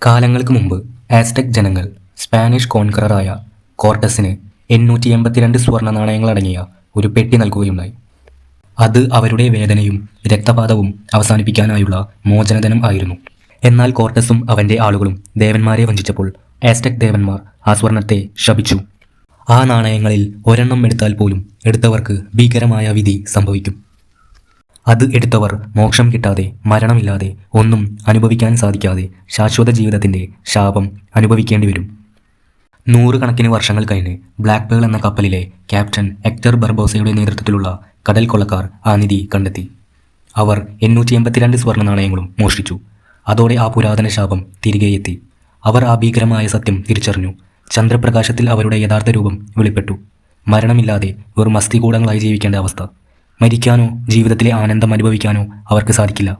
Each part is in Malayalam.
കാലങ്ങൾക്ക് മുമ്പ് ആസ്ടെക് ജനങ്ങൾ സ്പാനിഷ് കോൺകററായ കോർട്ടസിന് 882 സ്വർണ്ണ നാണയങ്ങളടങ്ങിയ ഒരു പെട്ടി നൽകുകയുണ്ടായി. അത് അവരുടെ വേദനയും രക്തപാതവും അവസാനിപ്പിക്കാനായുള്ള മോചനധനം ആയിരുന്നു. എന്നാൽ കോർട്ടസും അവൻ്റെ ആളുകളും ദേവന്മാരെ വഞ്ചിച്ചപ്പോൾ ആസ്ടെക് ദേവന്മാർ ആ സ്വർണത്തെ ശപിച്ചു. ആ നാണയങ്ങളിൽ ഒരെണ്ണം എടുത്താൽ പോലും എടുത്തവർക്ക് ഭീകരമായ വിധി സംഭവിക്കും. അത് എടുത്തവർ മോക്ഷം കിട്ടാതെ, മരണമില്ലാതെ, ഒന്നും അനുഭവിക്കാൻ സാധിക്കാതെ ശാശ്വത ജീവിതത്തിൻ്റെ ശാപം അനുഭവിക്കേണ്ടി വരും. 100 കണക്കിന് വർഷങ്ങൾ കഴിഞ്ഞ് ബ്ലാക്ക് പേൾ എന്ന കപ്പലിലെ ക്യാപ്റ്റൻ ഹെക്ടർ ബർബോസയുടെ നേതൃത്വത്തിലുള്ള കടൽ കൊള്ളക്കാർ ആ നിധി കണ്ടെത്തി. അവർ 882 സ്വർണ്ണ നാണയങ്ങളും മോഷ്ടിച്ചു. അതോടെ ആ പുരാതന ശാപം തിരികെ എത്തി. അവർ ആ ഭീകരമായ സത്യം തിരിച്ചറിഞ്ഞു. ചന്ദ്രപ്രകാശത്തിൽ അവരുടെ യഥാർത്ഥ രൂപം വെളിപ്പെട്ടു. മരണമില്ലാതെ വെറും അസ്ഥികൂടങ്ങളായി ജീവിക്കേണ്ട അവസ്ഥ. മരിക്കാനോ ജീവിതത്തിലെ ആനന്ദം അനുഭവിക്കാനോ അവർക്ക് സാധിക്കില്ല.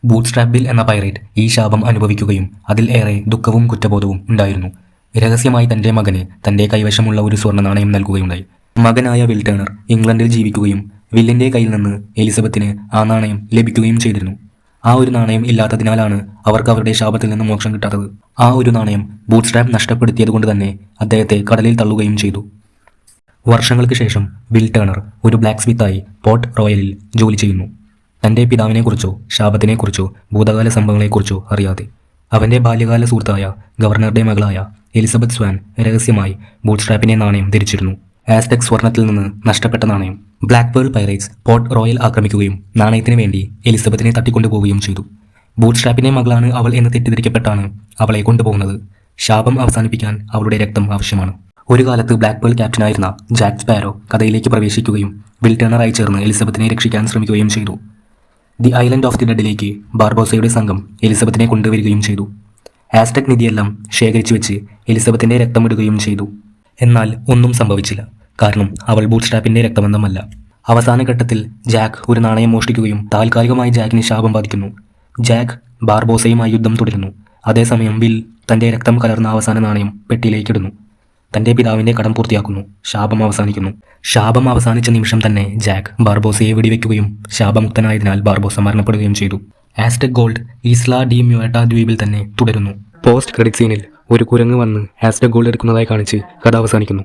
ബൂട്ട്സ്ട്രാപ്പ് എന്ന പൈറേറ്റ് ഈ ശാപം അനുഭവിക്കുകയും അതിൽ ഏറെ ദുഃഖവും കുറ്റബോധവും ഉണ്ടായിരുന്നു. രഹസ്യമായി തൻ്റെ മകന് തൻ്റെ കൈവശമുള്ള ഒരു സ്വർണ്ണ നാണയം നൽകുകയുണ്ടായി. മകനായ വിൽ ടേണർ ഇംഗ്ലണ്ടിൽ ജീവിക്കുകയും വില്ലിൻ്റെ കയ്യിൽ നിന്ന് എലിസബത്തിന് ആ നാണയം ലഭിക്കുകയും ചെയ്തിരുന്നു. ആ ഒരു നാണയം ഇല്ലാത്തതിനാലാണ് അവർക്ക് അവരുടെ ശാപത്തിൽ നിന്ന് മോക്ഷം കിട്ടാത്തത്. ആ ഒരു നാണയം ബൂട്ട്സ്ട്രാപ്പ് നഷ്ടപ്പെടുത്തിയതുകൊണ്ട് തന്നെ അദ്ദേഹത്തെ കടലിൽ തള്ളുകയും ചെയ്തു. വർഷങ്ങൾക്ക് ശേഷം വിൽ ടേണർ ഒരു ബ്ലാക്ക് സ്മിത്തായി പോർട്ട് റോയലിൽ ജോലി ചെയ്യുന്നു. തൻ്റെ പിതാവിനെക്കുറിച്ചോ ശാപത്തിനെക്കുറിച്ചോ ഭൂതകാല സംഭവങ്ങളെക്കുറിച്ചോ അറിയാതെ അവൻ്റെ ബാല്യകാല സുഹൃത്തായ ഗവർണറുടെ മകളായ എലിസബത്ത് സ്വാൻ രഹസ്യമായി ബൂട്ട്സ്ട്രാപ്പിനെ നാണയം ധരിച്ചിരുന്നു. ആസ്ടെക് സ്വർണത്തിൽ നിന്ന് നഷ്ടപ്പെട്ട നാണയം. Black pearl pirates port royal ആക്രമിക്കുകയും നാണയത്തിന് വേണ്ടി എലിസബത്തിനെ തട്ടിക്കൊണ്ടുപോവുകയും ചെയ്തു. ബൂട്ട്സ്ട്രാപ്പിനെ മകളാണ് അവൾ എന്ന് തെറ്റിദ്ധരിക്കപ്പെട്ടാണ് അവളെ കൊണ്ടുപോകുന്നത്. ശാപം അവസാനിപ്പിക്കാൻ അവളുടെ രക്തം ആവശ്യമാണ്. ഒരു കാലത്ത് ബ്ലാക്ക് പേൾ ക്യാപ്റ്റനായിരുന്ന ജാക്ക് സ്പാരോ കഥയിലേക്ക് പ്രവേശിക്കുകയും വിൽ ടേണറായി ചേർന്ന് എലിസബത്തിനെ രക്ഷിക്കാൻ ശ്രമിക്കുകയും ചെയ്തു. ദി ഐലൻഡ് ഓഫ് ദി ഡെഡിലേക്ക് ബാർബോസയുടെ സംഘം എലിസബത്തിനെ കൊണ്ടുവരികയും ചെയ്തു. ആസ്ടെക് നിധിയെല്ലാം ശേഖരിച്ചു വെച്ച് എലിസബത്തിൻ്റെ രക്തം ഇടുകയും ചെയ്തു. എന്നാൽ ഒന്നും സംഭവിച്ചില്ല. കാരണം അവൾ ബൂട്ട്സ്ട്രാപ്പിൻ്റെ രക്തബന്ധമല്ല. അവസാന ഘട്ടത്തിൽ ജാക്ക് ഒരു നാണയം മോഷ്ടിക്കുകയും താൽക്കാലികമായി ജാക്കിന് ശാപം ബാധിക്കുന്നു. ജാക്ക് ബാർബോസയുമായി യുദ്ധം തുടരുന്നു. അതേസമയം വിൽ തൻ്റെ രക്തം കലർന്ന അവസാന നാണയം പെട്ടിയിലേക്കിടുന്നു. തൻ്റെ പിതാവിൻ്റെ കടം പൂർത്തിയാക്കുന്നു. ശാപം അവസാനിക്കുന്നു. ശാപം അവസാനിച്ച നിമിഷം തന്നെ ജാക്ക് ബാർബോസയെ വെടിവെക്കുകയും ശാപമുക്തനായതിനാൽ ബാർബോസ മരണപ്പെടുകയും ചെയ്തു. ആസ്ടെക് ഗോൾഡ് ഈസ്ല ഡി മ്യൂട്ട ദ്വീപിൽ തന്നെ തുടരുന്നു. പോസ്റ്റ് ക്രെഡിറ്റ് സീനിൽ ഒരു കുരങ്ങ് വന്ന് ആസ്ടെക് ഗോൾഡ് എടുക്കുന്നതായി കാണിച്ച് കഥ അവസാനിക്കുന്നു.